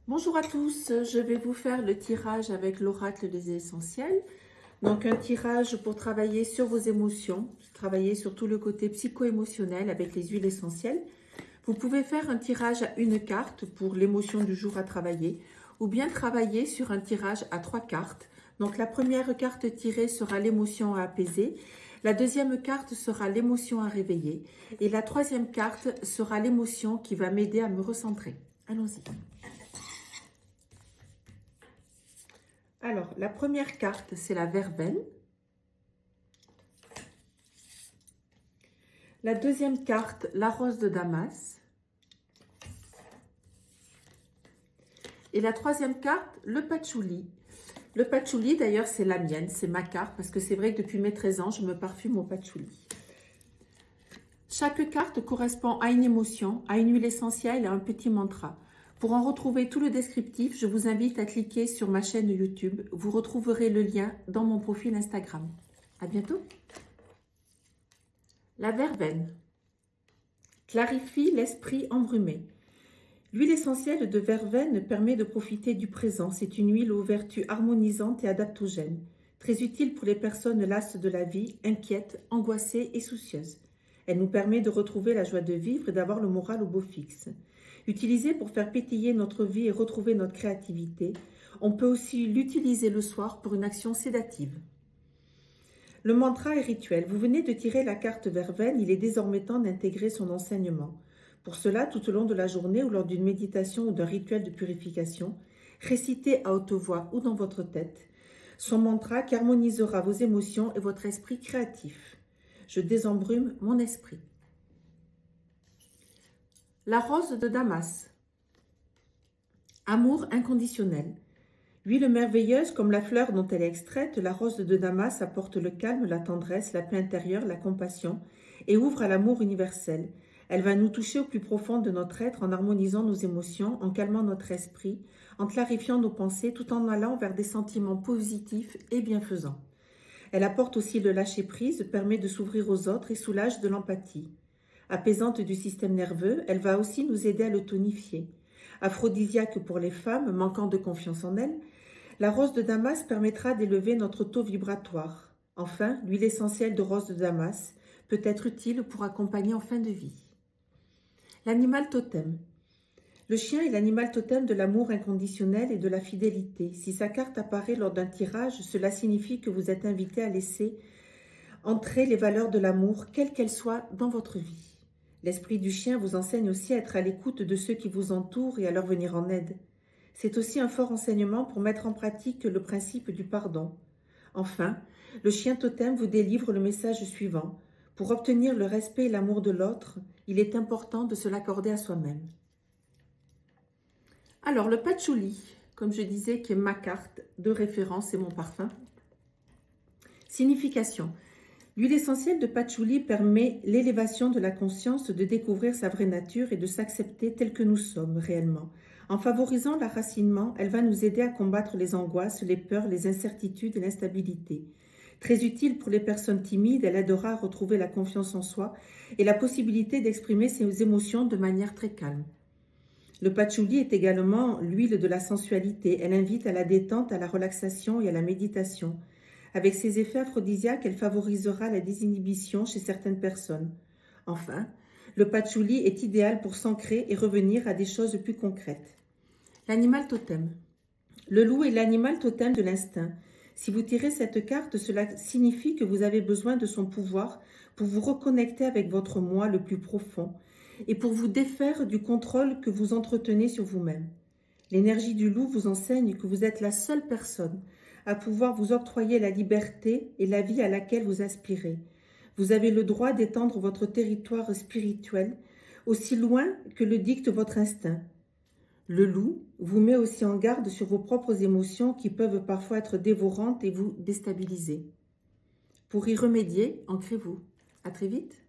Bonjour à tous, je vais vous faire le tirage avec l'oracle des essentiels. Donc un tirage pour travailler sur vos émotions, travailler sur tout le côté psycho-émotionnel avec les huiles essentielles. Vous pouvez faire un tirage à une carte pour l'émotion du jour à travailler ou bien travailler sur un tirage à 3 cartes. Donc la première carte tirée sera l'émotion à apaiser, la deuxième carte sera l'émotion à réveiller et la troisième carte sera l'émotion qui va m'aider à me recentrer. Allons-y. Alors, la première carte, c'est la verveine. La deuxième carte, la rose de Damas. Et la troisième carte, le patchouli. Le patchouli, d'ailleurs, c'est la mienne, c'est ma carte, parce que c'est vrai que depuis mes 13 ans, je me parfume au patchouli. Chaque carte correspond à une émotion, à une huile essentielle et à un petit mantra. Pour en retrouver tout le descriptif, je vous invite à cliquer sur ma chaîne YouTube. Vous retrouverez le lien dans mon profil Instagram. À bientôt. La verveine clarifie l'esprit embrumé. L'huile essentielle de verveine permet de profiter du présent. C'est une huile aux vertus harmonisantes et adaptogènes, très utile pour les personnes lasses de la vie, inquiètes, angoissées et soucieuses. Elle nous permet de retrouver la joie de vivre et d'avoir le moral au beau fixe. Utilisée pour faire pétiller notre vie et retrouver notre créativité, on peut aussi l'utiliser le soir pour une action sédative. Le mantra est rituel. Vous venez de tirer la carte verveine, il est désormais temps d'intégrer son enseignement. Pour cela, tout au long de la journée ou lors d'une méditation ou d'un rituel de purification, récitez à haute voix ou dans votre tête son mantra qui harmonisera vos émotions et votre esprit créatif. Je désembrume mon esprit. La rose de Damas. Amour inconditionnel. Huile merveilleuse comme la fleur dont elle est extraite, la rose de Damas apporte le calme, la tendresse, la paix intérieure, la compassion et ouvre à l'amour universel. Elle va nous toucher au plus profond de notre être en harmonisant nos émotions, en calmant notre esprit, en clarifiant nos pensées tout en allant vers des sentiments positifs et bienfaisants. Elle apporte aussi le lâcher-prise, permet de s'ouvrir aux autres et soulage de l'empathie. Apaisante du système nerveux, elle va aussi nous aider à le tonifier. Aphrodisiaque pour les femmes manquant de confiance en elles, la rose de Damas permettra d'élever notre taux vibratoire. Enfin, l'huile essentielle de rose de Damas peut être utile pour accompagner en fin de vie. L'animal totem. Le chien est l'animal totem de l'amour inconditionnel et de la fidélité. Si sa carte apparaît lors d'un tirage, cela signifie que vous êtes invité à laisser entrer les valeurs de l'amour, quelles qu'elles soient, dans votre vie. L'esprit du chien vous enseigne aussi à être à l'écoute de ceux qui vous entourent et à leur venir en aide. C'est aussi un fort enseignement pour mettre en pratique le principe du pardon. Enfin, le chien totem vous délivre le message suivant. Pour obtenir le respect et l'amour de l'autre, il est important de se l'accorder à soi-même. Alors, le patchouli, comme je disais, qui est ma carte de référence et mon parfum. Signification. L'huile essentielle de patchouli permet l'élévation de la conscience, de découvrir sa vraie nature et de s'accepter tel que nous sommes réellement. En favorisant l'enracinement, elle va nous aider à combattre les angoisses, les peurs, les incertitudes et l'instabilité. Très utile pour les personnes timides, elle aidera à retrouver la confiance en soi et la possibilité d'exprimer ses émotions de manière très calme. Le patchouli est également l'huile de la sensualité. Elle invite à la détente, à la relaxation et à la méditation. Avec ses effets aphrodisiaques, elle favorisera la désinhibition chez certaines personnes. Enfin, le patchouli est idéal pour s'ancrer et revenir à des choses plus concrètes. L'animal totem. Le loup est l'animal totem de l'instinct. Si vous tirez cette carte, cela signifie que vous avez besoin de son pouvoir pour vous reconnecter avec votre moi le plus profond et pour vous défaire du contrôle que vous entretenez sur vous-même. L'énergie du loup vous enseigne que vous êtes la seule personne à pouvoir vous octroyer la liberté et la vie à laquelle vous aspirez. Vous avez le droit d'étendre votre territoire spirituel aussi loin que le dicte votre instinct. Le loup vous met aussi en garde sur vos propres émotions qui peuvent parfois être dévorantes et vous déstabiliser. Pour y remédier, ancrez-vous. À très vite.